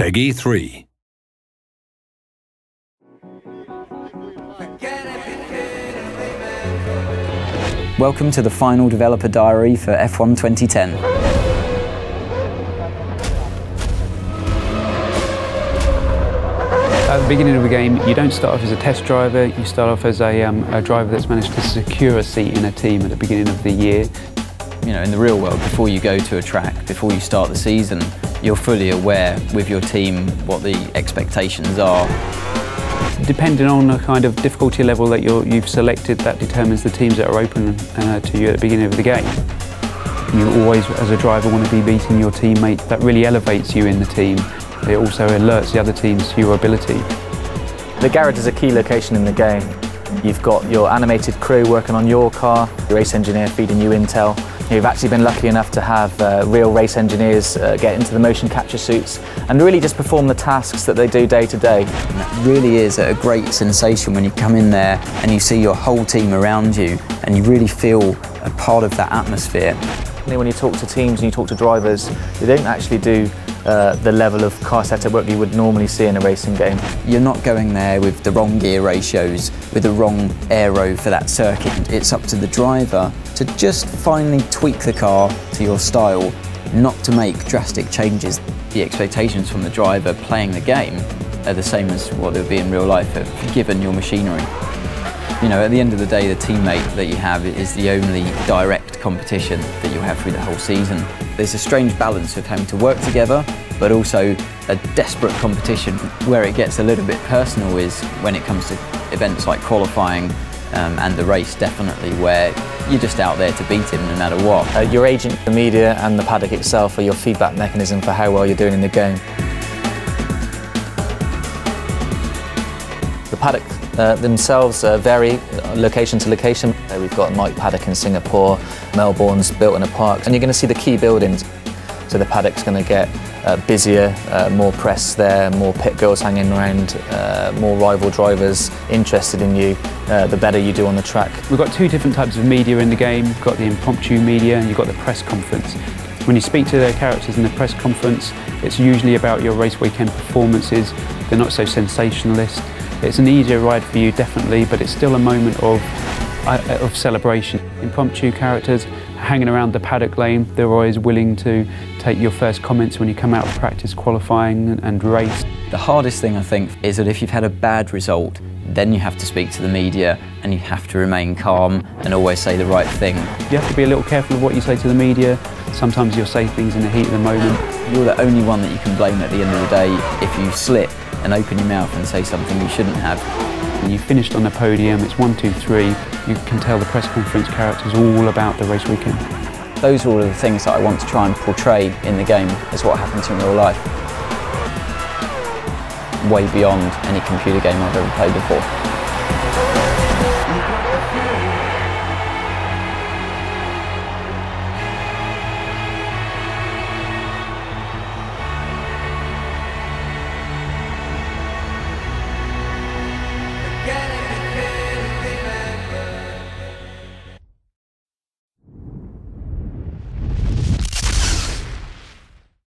Peggy 3. Welcome to the final developer diary for F1 2010. At the beginning of the game, you don't start off as a test driver, you start off as a driver that's managed to secure a seat in a team at the beginning of the year. You know, in the real world, before you go to a track, before you start the season, you're fully aware with your team what the expectations are. Depending on the kind of difficulty level that you've selected, that determines the teams that are open to you at the beginning of the game. You always, as a driver, want to be beating your teammate. That really elevates you in the team. It also alerts the other teams to your ability. The garage is a key location in the game. You've got your animated crew working on your car, your race engineer feeding you intel. You've actually been lucky enough to have real race engineers get into the motion capture suits and really just perform the tasks that they do day to day. And that really is a great sensation when you come in there and you see your whole team around you and you really feel a part of that atmosphere. When you talk to teams and you talk to drivers, they don't actually do the level of car setup work you would normally see in a racing game. You're not going there with the wrong gear ratios, with the wrong aero for that circuit. It's up to the driver to just finally tweak the car to your style, not to make drastic changes. The expectations from the driver playing the game are the same as what they would be in real life, given your machinery. You know, at the end of the day, the teammate that you have is the only direct competition that you'll have through the whole season. There's a strange balance of having to work together, but also a desperate competition. Where it gets a little bit personal is when it comes to events like qualifying and the race, definitely, where you're just out there to beat him no matter what. Your agent, the media and the paddock itself are your feedback mechanism for how well you're doing in the game. The paddock themselves vary location to location. We've got Mike Paddock in Singapore, Melbourne's built in a park, and you're going to see the key buildings. So the paddock's going to get busier, more press there, more pit girls hanging around, more rival drivers interested in you, the better you do on the track. We've got two different types of media in the game. You've got the impromptu media and you've got the press conference. When you speak to the characters in the press conference, it's usually about your race weekend performances. They're not so sensationalist. It's an easier ride for you, definitely, but it's still a moment of celebration. Impromptu characters hanging around the paddock lane, they're always willing to take your first comments when you come out of practice qualifying and race. The hardest thing, I think, is that if you've had a bad result, then you have to speak to the media and you have to remain calm and always say the right thing. You have to be a little careful of what you say to the media. Sometimes you'll say things in the heat of the moment. You're the only one that you can blame at the end of the day if you slip and open your mouth and say something you shouldn't have. You finished on the podium, it's 1, 2, 3. You can tell the press conference characters all about the race weekend. Those are all of the things that I want to try and portray in the game as what happens in real life. Way beyond any computer game I've ever played before.